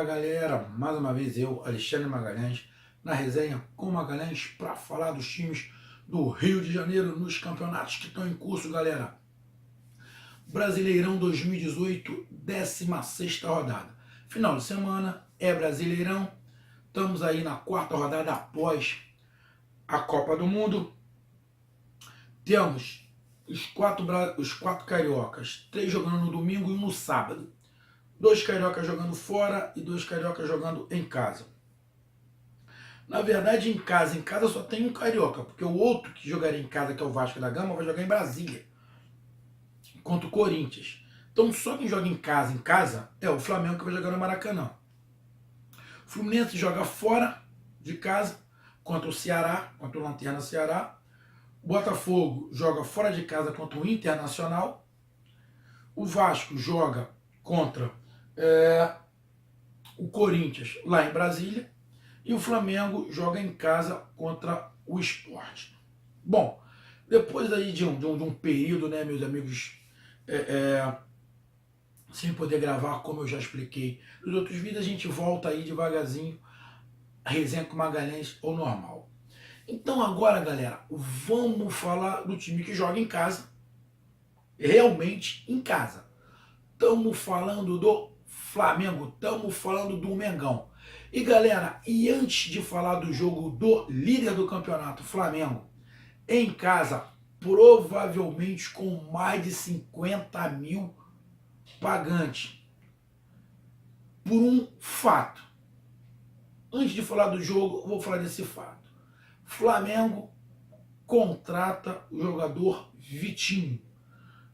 Fala galera, mais uma vez eu, Alexandre Magalhães, na resenha com Magalhães para falar dos times do Rio de Janeiro nos campeonatos que estão em curso, galera. Brasileirão 2018, 16ª rodada. Final de semana é Brasileirão, estamos aí na 4ª rodada após a Copa do Mundo. Temos os quatro cariocas, 3 jogando no domingo e 1 no sábado. 2 cariocas jogando fora e 2 cariocas jogando em casa. Na verdade, em casa só tem um carioca, porque o outro que jogaria em casa, que é o Vasco da Gama, vai jogar em Brasília, contra o Corinthians. Então só quem joga em casa, é o Flamengo, que vai jogar no Maracanã. O Fluminense joga fora de casa contra o Ceará, contra o Lanterna Ceará. O Botafogo joga fora de casa contra o Internacional. O Vasco joga contra o Corinthians lá em Brasília, e o Flamengo joga em casa contra o Sport. Bom, depois aí de um período, né, meus amigos, sem poder gravar, como eu já expliquei nos outros vídeos, a gente volta aí devagarzinho, a resenha com Magalhães ao normal. Então agora, galera, vamos falar do time que joga em casa, realmente em casa. Estamos falando do Flamengo, estamos falando do Mengão. E galera, e antes de falar do jogo do líder do campeonato, Flamengo, em casa, provavelmente com mais de 50 mil pagantes, por um fato. Antes de falar do jogo, eu vou falar desse fato. Flamengo contrata o jogador Vitinho,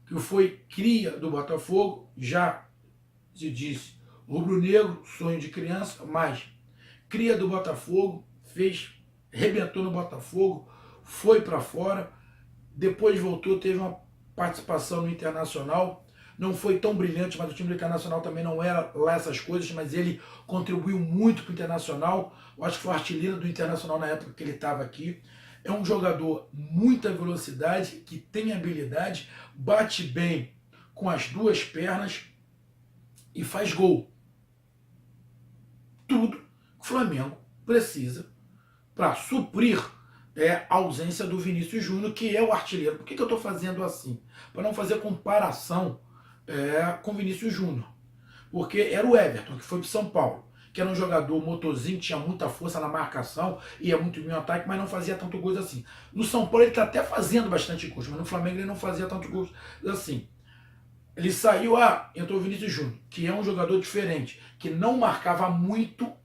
que foi cria do Botafogo, já se disse rubro-negro, sonho de criança, mas cria do Botafogo, rebentou no Botafogo, foi para fora, depois voltou, teve uma participação no Internacional, não foi tão brilhante, mas o time do Internacional também não era lá essas coisas, mas ele contribuiu muito para o Internacional, eu acho que foi artilheiro do Internacional na época que ele estava aqui. É um jogador muita velocidade, que tem habilidade, bate bem com as duas pernas e faz gol. Tudo que o Flamengo precisa para suprir a ausência do Vinícius Júnior, que é o artilheiro. Por que eu estou fazendo assim? Para não fazer comparação com o Vinícius Júnior. Porque era o Everton, que foi para São Paulo, que era um jogador motorzinho, tinha muita força na marcação, ia muito bem no ataque, mas não fazia tanto gols assim. No São Paulo ele está até fazendo bastante gols, mas no Flamengo ele não fazia tanto gols assim. Ele saiu, entrou o Vinícius Júnior, que é um jogador diferente, que não marcava muito,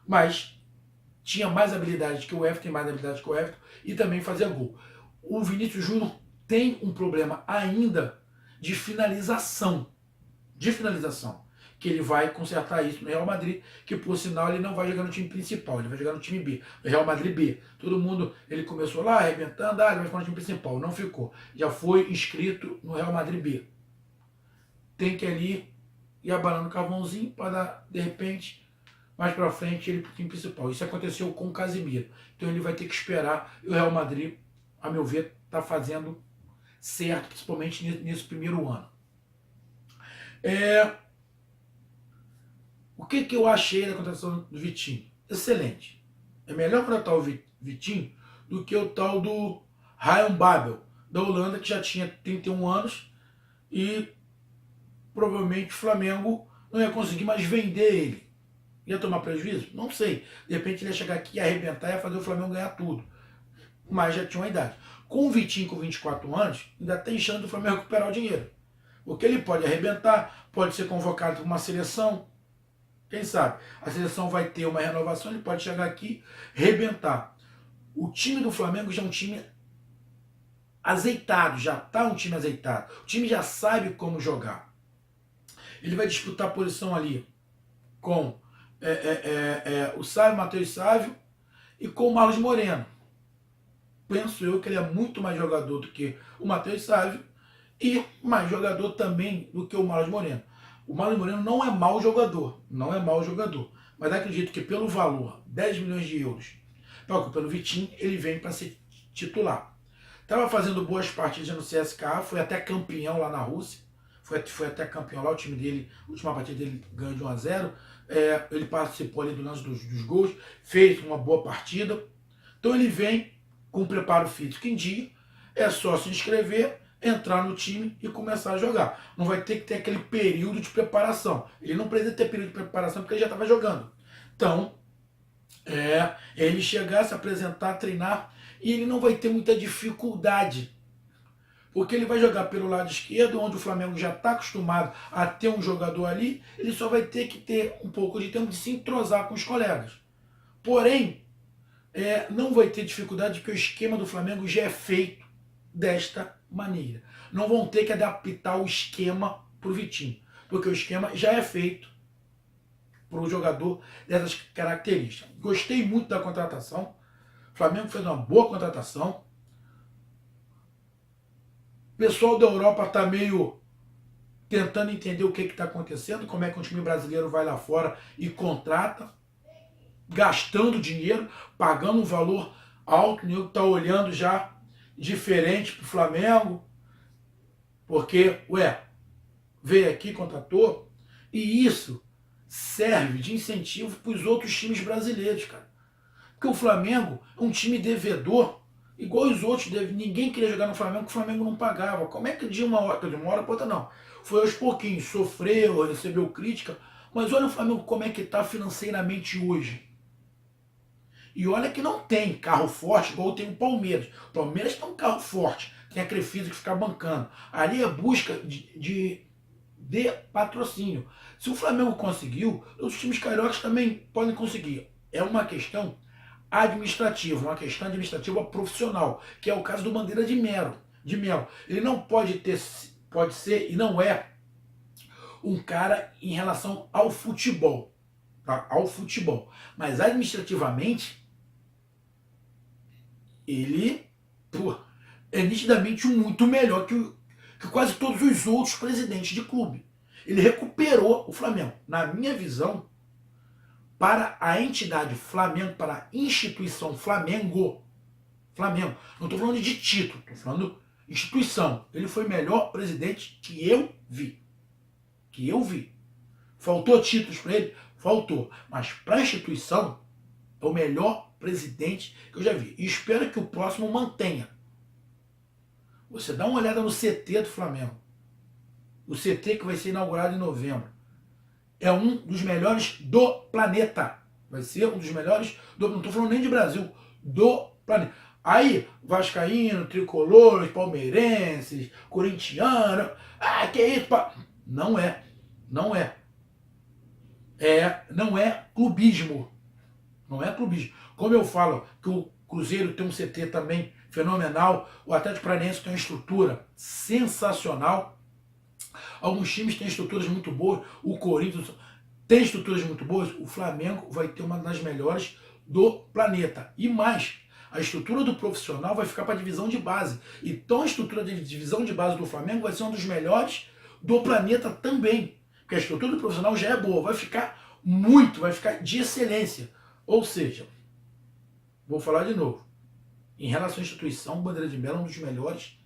mas tinha mais habilidade que o Everton, e também fazia gol. O Vinícius Júnior tem um problema ainda de finalização, que ele vai consertar isso no Real Madrid, que por sinal ele não vai jogar no time principal, ele vai jogar no time B, no Real Madrid B. Todo mundo, ele começou lá arrebentando, ele vai ficar no time principal, não ficou. Já foi inscrito no Real Madrid B. Tem que ali ir abalando o carvãozinho para dar, de repente, mais para frente, ele para o time principal. Isso aconteceu com o Casemiro. Então ele vai ter que esperar, e o Real Madrid, a meu ver, está fazendo certo, principalmente nesse primeiro ano. O que eu achei da contratação do Vitinho? Excelente. É melhor contratar o Vitinho do que o tal do Ryan Babel, da Holanda, que já tinha 31 anos e provavelmente o Flamengo não ia conseguir mais vender ele. Ia tomar prejuízo? Não sei. De repente ele ia chegar aqui, ia arrebentar e ia fazer o Flamengo ganhar tudo. Mas já tinha uma idade. Com o Vitinho com 24 anos, ainda tem chance do Flamengo recuperar o dinheiro. Porque ele pode arrebentar, pode ser convocado para uma seleção. Quem sabe? A seleção vai ter uma renovação, ele pode chegar aqui, rebentar. O time do Flamengo já é um time azeitado, já está um time azeitado. O time já sabe como jogar. Ele vai disputar a posição ali com o Sávio, Matheus Sávio, e com o Marlos Moreno. Penso eu que ele é muito mais jogador do que o Matheus Sávio e mais jogador também do que o Marlos Moreno. O Marlos Moreno não é mau jogador, mas acredito que pelo valor, 10 milhões de euros, pelo Vitinho, ele vem para ser titular. Estava fazendo boas partidas no CSKA, foi até campeão lá na Rússia, foi até campeão lá, o time dele, a última partida dele ganhou de 1-0. Ele participou ali do lance dos gols, fez uma boa partida. Então ele vem com o preparo físico em dia, é só se inscrever, entrar no time e começar a jogar. Não vai ter que ter aquele período de preparação. Ele não precisa ter período de preparação porque ele já estava jogando. Então, ele chegar, se apresentar, treinar, e ele não vai ter muita dificuldade. Porque ele vai jogar pelo lado esquerdo, onde o Flamengo já está acostumado a ter um jogador ali, ele só vai ter que ter um pouco de tempo de se entrosar com os colegas. Porém, não vai ter dificuldade porque o esquema do Flamengo já é feito desta maneira. Não vão ter que adaptar o esquema para o Vitinho, porque o esquema já é feito para o jogador dessas características. Gostei muito da contratação. O Flamengo fez uma boa contratação. O pessoal da Europa está meio tentando entender o que está acontecendo, como é que um time brasileiro vai lá fora e contrata, gastando dinheiro, pagando um valor alto, o está olhando já diferente para o Flamengo, porque, veio aqui, contratou, e isso serve de incentivo para os outros times brasileiros, cara. Porque o Flamengo é um time devedor, igual os outros, ninguém queria jogar no Flamengo, porque o Flamengo não pagava. Como é que de uma hora para outra não? Foi aos pouquinhos, sofreu, recebeu crítica, mas olha o Flamengo como é que está financeiramente hoje. E olha que não tem carro forte igual tem o Palmeiras. O Palmeiras tem um carro forte, tem a Crefisa que fica bancando. Ali é busca de patrocínio. Se o Flamengo conseguiu, os times cariocas também podem conseguir. É uma questão administrativa, uma questão administrativa profissional, que é o caso do Bandeira de Melo. Ele não pode ser e não é um cara em relação ao futebol, tá? Ao futebol. Mas administrativamente, ele é nitidamente muito melhor que quase todos os outros presidentes de clube. Ele recuperou o Flamengo. Na minha visão, para a entidade Flamengo, para a instituição Flamengo, não estou falando de título, estou falando instituição. Ele foi o melhor presidente que eu vi. Faltou títulos para ele? Faltou. Mas para a instituição, é o melhor presidente que eu já vi. E espero que o próximo mantenha. Você dá uma olhada no CT do Flamengo. O CT que vai ser inaugurado em novembro. É um dos melhores do planeta. Vai ser um dos melhores não estou falando nem de Brasil, do planeta. Aí, vascaíno, tricolores, palmeirenses, corintiano, que é isso? Não é. Não é clubismo. Não é clubismo. Como eu falo que o Cruzeiro tem um CT também fenomenal, o Atlético Paranaense tem uma estrutura sensacional, alguns times têm estruturas muito boas, o Corinthians tem estruturas muito boas, o Flamengo vai ter uma das melhores do planeta. E mais, a estrutura do profissional vai ficar para a divisão de base. Então a estrutura de divisão de base do Flamengo vai ser uma dos melhores do planeta também. Porque a estrutura do profissional já é boa, vai ficar de excelência. Ou seja, vou falar de novo, em relação à instituição, o Bandeira de Melo é um dos melhores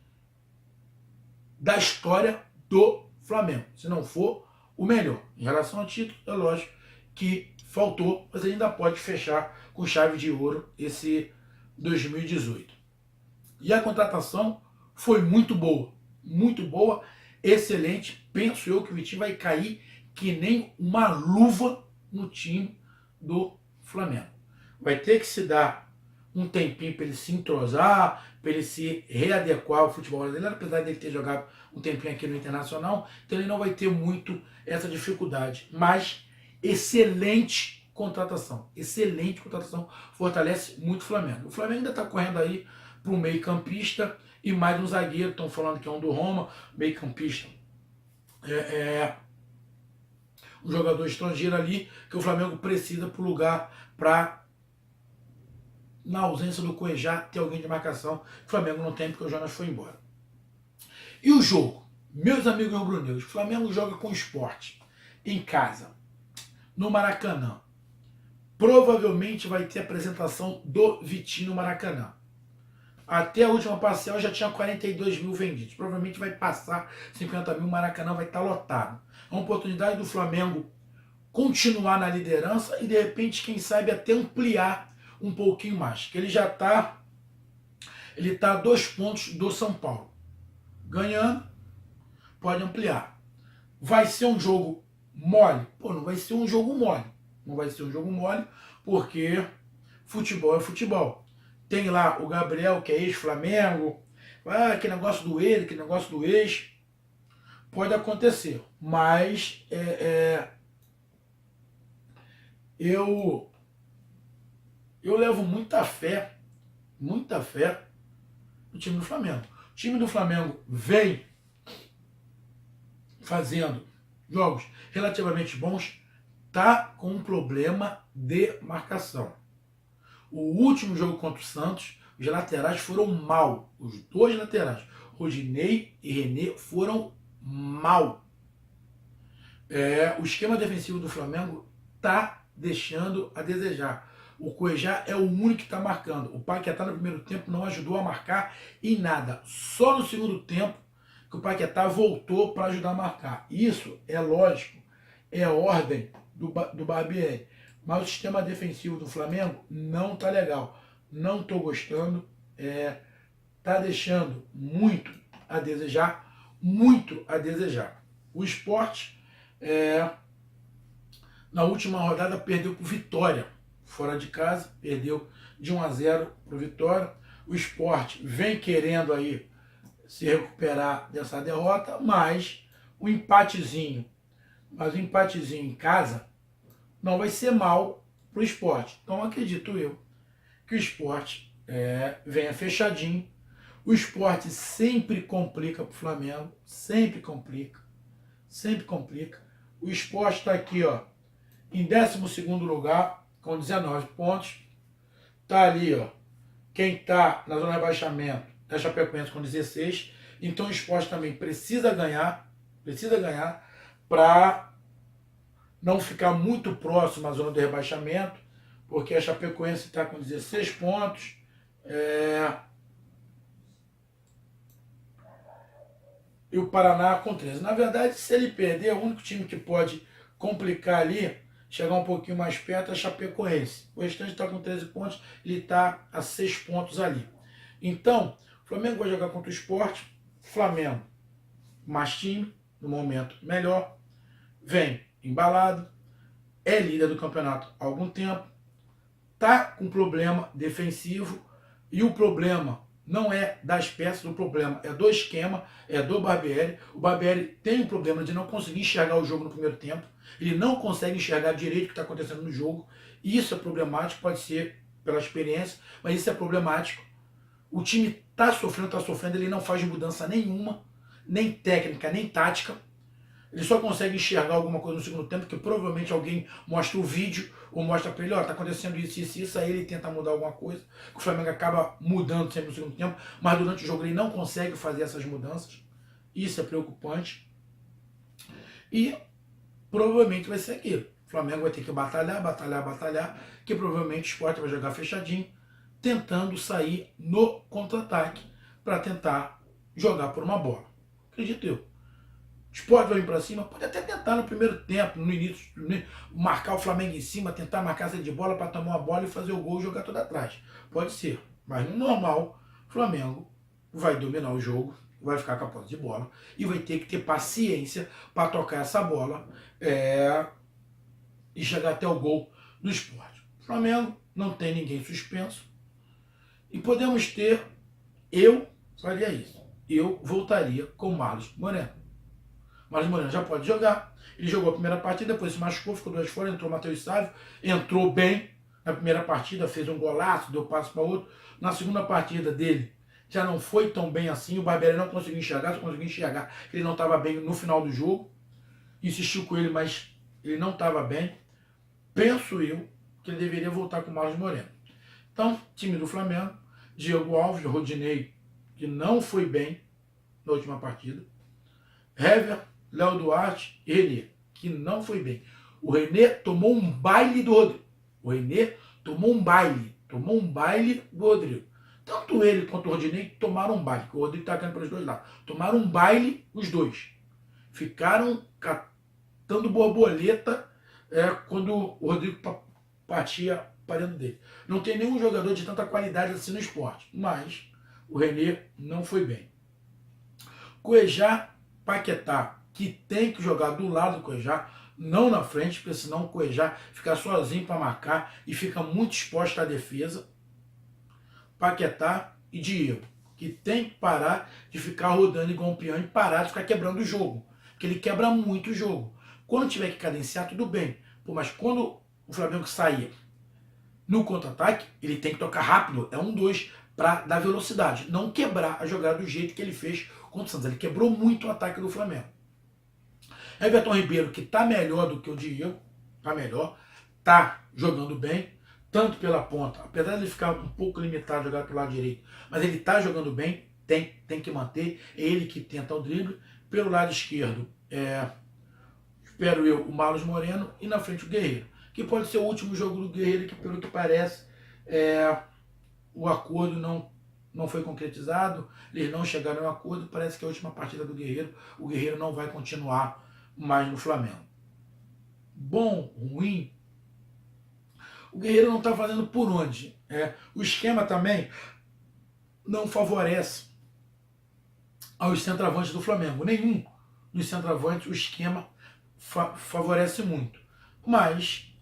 da história do Flamengo. Se não for o melhor. Em relação ao título, é lógico que faltou, mas ainda pode fechar com chave de ouro esse 2018. E a contratação foi muito boa, excelente. Penso eu que o Vitinho vai cair que nem uma luva no time do Flamengo. Vai ter que se dar um tempinho para ele se entrosar, para ele se readequar ao futebol brasileiro, apesar de ele ter jogado um tempinho aqui no Internacional, então ele não vai ter muito essa dificuldade. Mas excelente contratação, fortalece muito o Flamengo. O Flamengo ainda está correndo aí para um meio-campista e mais um zagueiro, estão falando que é um do Roma, meio-campista. Um jogador estrangeiro ali que o Flamengo precisa para o lugar para, na ausência do Cuejá, ter alguém de marcação. O Flamengo não tem porque o Jonas foi embora. E o jogo? Meus amigos rubro-negros, o Flamengo joga com o Sport em casa, no Maracanã. Provavelmente vai ter apresentação do Vitinho no Maracanã. Até a última parcial já tinha 42 mil vendidos. Provavelmente vai passar 50 mil, o Maracanã vai estar lotado. É uma oportunidade do Flamengo continuar na liderança e, de repente, quem sabe até ampliar um pouquinho mais. Que ele já está... Ele está a 2 pontos do São Paulo. Ganhando, pode ampliar. Vai ser um jogo mole? Pô, não vai ser um jogo mole. Não vai ser um jogo mole, porque futebol é futebol. Tem lá o Gabriel, que é ex-Flamengo. Ah, que negócio do ele, que negócio do ex. Pode acontecer. Mas eu levo muita fé no time do Flamengo. O time do Flamengo vem fazendo jogos relativamente bons, tá com um problema de marcação. O último jogo contra o Santos, os laterais foram mal. Os dois laterais, Rodinei e René, foram mal. O esquema defensivo do Flamengo tá deixando a desejar. O Cuejá é o único que está marcando. O Paquetá no primeiro tempo não ajudou a marcar em nada. Só no segundo tempo que o Paquetá voltou para ajudar a marcar. Isso é lógico, é ordem do Barbieri. Mas o sistema defensivo do Flamengo não tá legal. Não estou gostando. Tá deixando muito a desejar. Muito a desejar. O Sport, na última rodada, perdeu para o Vitória. Fora de casa, perdeu de 1-0 para o Vitória. O Sport vem querendo aí se recuperar dessa derrota, mas o empatezinho em casa não vai ser mal para o Sport. Então acredito eu que o Sport venha fechadinho. O Sport sempre complica para o Flamengo, sempre complica. O Sport está aqui, ó, em 12º lugar, com 19 pontos. Está ali, ó, quem está na zona de rebaixamento é a Chapecoense com 16. Então o Sport também precisa ganhar para não ficar muito próximo à zona de rebaixamento, porque a Chapecoense está com 16 pontos. E o Paraná com 13. Na verdade, se ele perder, o único time que pode complicar ali, chegar um pouquinho mais perto, é a Chapecoense. O restante está com 13 pontos, ele está a 6 pontos ali. Então, o Flamengo vai jogar contra o Sport. Flamengo, mais time, no momento melhor, vem embalado, é líder do campeonato há algum tempo, tá com problema defensivo, e o problema não é das peças, o problema é do esquema, é do Barbieri. O Barbieri tem o problema de não conseguir enxergar o jogo no primeiro tempo, ele não consegue enxergar direito o que está acontecendo no jogo, e isso é problemático, pode ser pela experiência, mas isso é problemático. O time está sofrendo, ele não faz mudança nenhuma, nem técnica, nem tática. Ele só consegue enxergar alguma coisa no segundo tempo, que provavelmente alguém mostra o vídeo, ou mostra para ele, ó, tá acontecendo isso, aí ele tenta mudar alguma coisa. O Flamengo acaba mudando sempre no segundo tempo, mas durante o jogo ele não consegue fazer essas mudanças. Isso é preocupante. E provavelmente vai ser aquilo. O Flamengo vai ter que batalhar, que provavelmente o Sport vai jogar fechadinho, tentando sair no contra-ataque para tentar jogar por uma bola. Acredito eu. O Sport vai vir para cima, pode até tentar no primeiro tempo, no início, marcar o Flamengo em cima, tentar marcar essa de bola para tomar a bola e fazer o gol e jogar toda atrás. Pode ser, mas no normal, o Flamengo vai dominar o jogo, vai ficar com a posse de bola e vai ter que ter paciência para tocar essa bola e chegar até o gol do Sport. O Flamengo não tem ninguém suspenso e podemos ter, eu faria isso, eu voltaria com o Marlos Moreno. Marlos Moreno já pode jogar. Ele jogou a primeira partida, depois se machucou, ficou 2 fora, entrou o Matheus Sávio, entrou bem na primeira partida, fez um golaço, deu passo para outro. Na segunda partida dele, já não foi tão bem assim, o Barbieri não conseguiu enxergar, só conseguiu enxergar que ele não estava bem no final do jogo. Insistiu com ele, mas ele não estava bem. Penso eu que ele deveria voltar com o Marlos Moreno. Então, time do Flamengo, Diego Alves, Rodinei, que não foi bem na última partida. Hever, Léo Duarte e René, que não foi bem. O René tomou um baile do Rodrigo. Tomou um baile do Rodrigo. Tanto ele quanto o Rodinei tomaram um baile, que o Rodrigo tá ganhando pelos dois lados. Tomaram um baile os dois. Ficaram catando borboleta quando o Rodrigo batia para dentro dele. Não tem nenhum jogador de tanta qualidade assim no esporte, mas o René não foi bem. Cuejá, Paquetá, que tem que jogar do lado do Cuejá, não na frente, porque senão o Cuejá fica sozinho para marcar e fica muito exposto à defesa. Paquetá e Diego, que tem que parar de ficar rodando igual um peão e parar de ficar quebrando o jogo, porque ele quebra muito o jogo. Quando tiver que cadenciar, tudo bem. Pô, mas quando o Flamengo sair no contra-ataque, ele tem que tocar rápido, é 1-2, para dar velocidade, não quebrar a jogada do jeito que ele fez contra o Santos. Ele quebrou muito o ataque do Flamengo. Everton Ribeiro, que tá melhor do que o Diego, tá melhor, tá jogando bem, tanto pela ponta, apesar de ele ficar um pouco limitado a jogar pelo lado direito, mas ele tá jogando bem, tem que manter, é ele que tenta o drible. Pelo lado esquerdo, espero eu, o Marlos Moreno, e na frente o Guerreiro, que pode ser o último jogo do Guerreiro, que pelo que parece, o acordo não foi concretizado, eles não chegaram a um acordo, parece que é a última partida do Guerreiro, o Guerreiro não vai continuar mais no Flamengo. Bom, ruim, o Guerreiro não está fazendo por onde. O esquema também não favorece aos centroavantes do Flamengo. Nenhum dos centroavantes o esquema favorece muito. Mas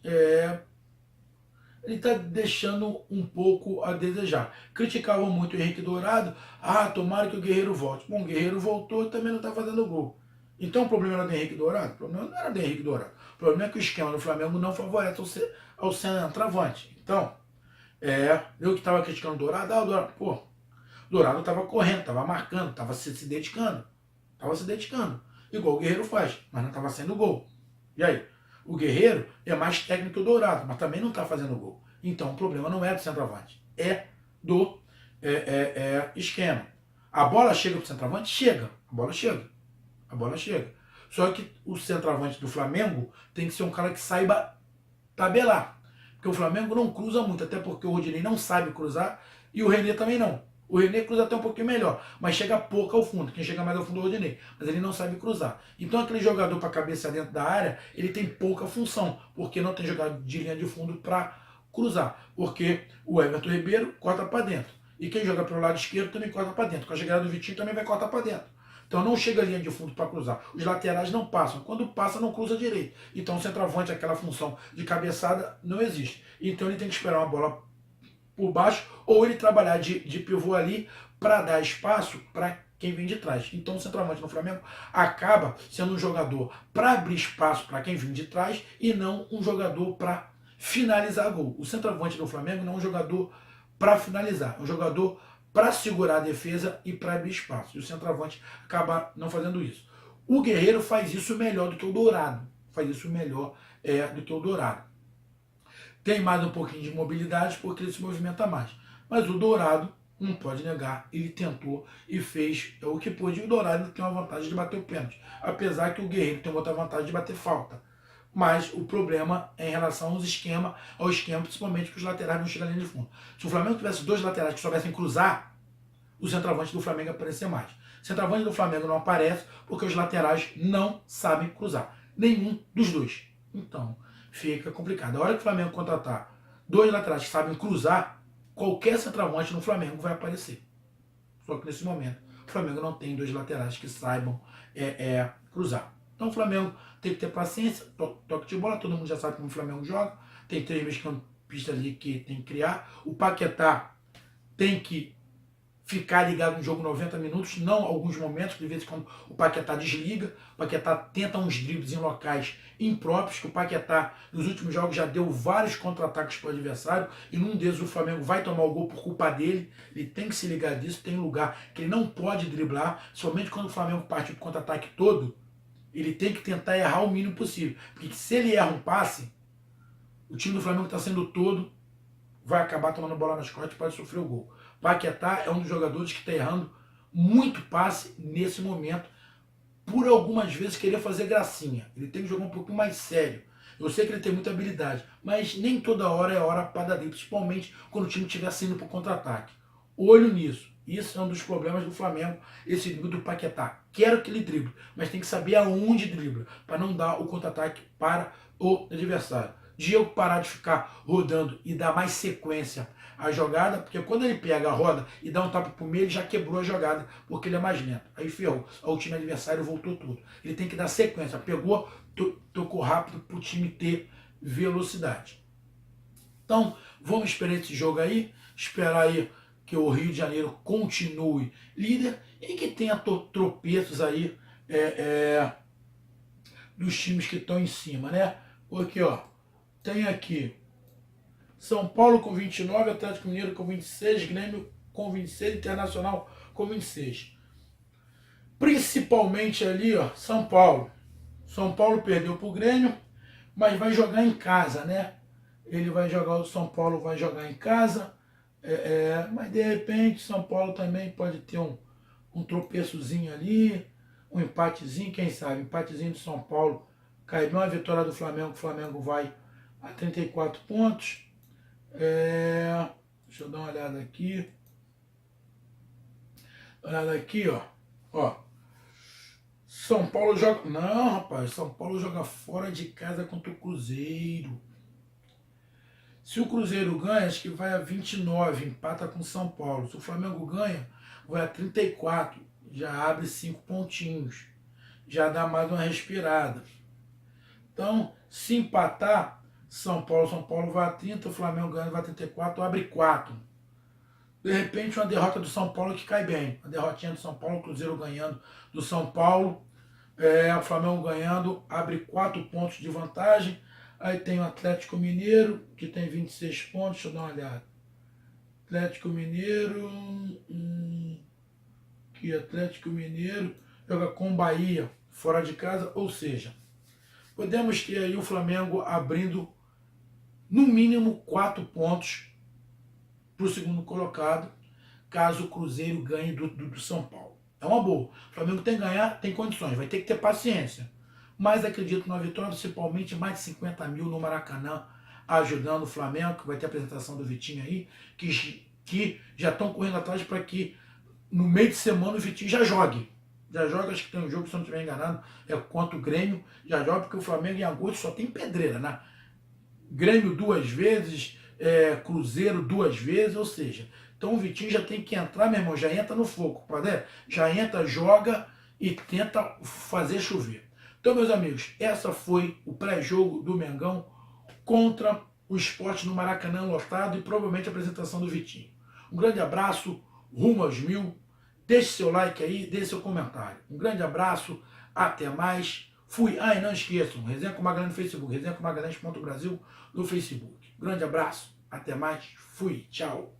ele está deixando um pouco a desejar. Criticavam muito o Henrique Dourado. Tomara que o Guerreiro volte. Bom, o Guerreiro voltou e também não está fazendo gol. Então o problema era do Henrique Dourado? O problema não era do Henrique Dourado. O problema é que o esquema do Flamengo não favorece ao centroavante. Então, eu que estava criticando o Dourado, o Dourado estava correndo, estava marcando, estava se dedicando. Estava se dedicando. Igual o Guerreiro faz, mas não estava sendo gol. E aí? O Guerreiro é mais técnico que o Dourado, mas também não está fazendo gol. Então o problema não é do centroavante, é do esquema. A bola chega para o centroavante? Chega. A bola chega. A bola chega. Só que o centroavante do Flamengo tem que ser um cara que saiba tabelar. Porque o Flamengo não cruza muito, até porque o Rodinei não sabe cruzar e o René também não. O René cruza até um pouquinho melhor, mas chega pouco ao fundo. Quem chega mais ao fundo é o Rodinei, mas ele não sabe cruzar. Então aquele jogador para cabeça dentro da área, ele tem pouca função, porque não tem jogado de linha de fundo para cruzar. Porque o Everton Ribeiro corta para dentro. E quem joga pelo lado esquerdo também corta para dentro. Com a chegada do Vitinho também vai cortar para dentro. Então não chega a linha de fundo para cruzar. Os laterais não passam. Quando passa, não cruza direito. Então o centroavante, aquela função de cabeçada, não existe. Então ele tem que esperar uma bola por baixo ou ele trabalhar de pivô ali para dar espaço para quem vem de trás. Então o centroavante no Flamengo acaba sendo um jogador para abrir espaço para quem vem de trás e não um jogador para finalizar gol. O centroavante do Flamengo não é um jogador para finalizar, é um jogador para segurar a defesa e para abrir espaço. E o centroavante acaba não fazendo isso. O Guerreiro faz isso melhor do que o Dourado. Faz isso melhor do que o Dourado. Tem mais um pouquinho de mobilidade porque ele se movimenta mais. Mas o Dourado, não pode negar, ele tentou e fez o que pôde. E o Dourado tem uma vantagem de bater o pênalti. Apesar que o Guerreiro tem outra vantagem de bater falta. Mas o problema é em relação ao esquema, principalmente que os laterais não chegam à linha de fundo. Se o Flamengo tivesse dois laterais que soubessem cruzar, o centroavante do Flamengo aparecer mais. O centroavante do Flamengo não aparece porque os laterais não sabem cruzar. Nenhum dos dois. Então, fica complicado. A hora que o Flamengo contratar dois laterais que sabem cruzar, qualquer centroavante no Flamengo vai aparecer. Só que nesse momento, o Flamengo não tem dois laterais que saibam cruzar. Então o Flamengo tem que ter paciência, toque de bola, todo mundo já sabe como o Flamengo joga, tem três meio-campistas ali que tem que criar. O Paquetá tem que ficar ligado no jogo 90 minutos, não alguns momentos, de vez em quando o Paquetá desliga, o Paquetá tenta uns dribles em locais impróprios, que o Paquetá nos últimos jogos já deu vários contra-ataques para o adversário, e num deles o Flamengo vai tomar o gol por culpa dele, ele tem que se ligar disso, tem lugar que ele não pode driblar, somente quando o Flamengo parte para o contra-ataque todo, ele tem que tentar errar o mínimo possível, porque se ele erra um passe, o time do Flamengo está sendo todo, vai acabar tomando bola nas costas e pode sofrer o gol. Paquetá é um dos jogadores que está errando muito passe nesse momento, por algumas vezes querer fazer gracinha. Ele tem que jogar um pouquinho mais sério. Eu sei que ele tem muita habilidade, mas nem toda hora é hora para dar drible, principalmente quando o time estiver saindo para o contra-ataque. olho nisso. Isso é um dos problemas do Flamengo, esse drible do Paquetá. Quero que ele drible, mas tem que saber aonde dribla, para não dar o contra-ataque para o adversário. Diego parar de ficar rodando e dar mais sequência à jogada, porque quando ele pega a roda e dá um tapa pro meio, ele já quebrou a jogada, porque ele é mais lento. Aí ferrou. O time adversário voltou tudo. Ele tem que dar sequência. Pegou, tocou rápido para o time ter velocidade. Então, vamos esperar esse jogo aí, esperar aí que o Rio de Janeiro continue líder e que tenha tropeços aí dos times que estão em cima, né? Porque, ó, tem aqui São Paulo com 29, Atlético Mineiro com 26, Grêmio com 26, Internacional com 26. Principalmente ali, ó, São Paulo. São Paulo perdeu para o Grêmio, mas vai jogar em casa, né? Ele vai jogar, o São Paulo vai jogar em casa, mas de repente São Paulo também pode ter um tropeçozinho ali, um empatezinho, quem sabe, empatezinho do São Paulo, cai bem, uma vitória do Flamengo, o Flamengo vai a 34 pontos. Deixa eu dar uma olhada aqui. Olhada aqui, ó. Ó. São Paulo joga... Não, rapaz, São Paulo joga fora de casa contra o Cruzeiro. Se o Cruzeiro ganha, acho que vai a 29, empata com o São Paulo. Se o Flamengo ganha, vai a 34, já abre 5 pontinhos. Já dá mais uma respirada. Então, se empatar, São Paulo vai a 30, o Flamengo ganha, vai a 34, abre 4. De repente, uma derrota do São Paulo que cai bem. A derrotinha do São Paulo, o Cruzeiro ganhando do São Paulo, o Flamengo ganhando, abre 4 pontos de vantagem. Aí tem o Atlético Mineiro, que tem 26 pontos, deixa eu dar uma olhada. Atlético Mineiro, que Atlético Mineiro joga com Bahia, fora de casa, ou seja, podemos ter aí o Flamengo abrindo no mínimo 4 pontos para o segundo colocado, caso o Cruzeiro ganhe do São Paulo. É uma boa. O Flamengo tem que ganhar, tem condições, vai ter que ter paciência. Mas acredito na vitória, principalmente mais de 50 mil no Maracanã, ajudando o Flamengo, que vai ter a apresentação do Vitinho aí, que já estão correndo atrás para que no meio de semana o Vitinho já jogue. Já joga, acho que tem um jogo, se eu não estiver enganado, é contra o Grêmio, já joga, porque o Flamengo em agosto só tem pedreira, né? Grêmio 2 vezes, Cruzeiro 2 vezes, ou seja, então o Vitinho já tem que entrar, meu irmão, já entra no fogo, já entra, joga e tenta fazer chover. Então, meus amigos, essa foi o pré-jogo do Mengão contra o Sport no Maracanã lotado e provavelmente a apresentação do Vitinho. Um grande abraço, rumo aos 1000. Deixe seu like aí, deixe seu comentário. Um grande abraço, até mais. Fui. E não esqueçam, Resenha com Magalhães no Facebook, resenhacomagalhães.brasil no Facebook. Grande abraço, até mais. Fui. Tchau.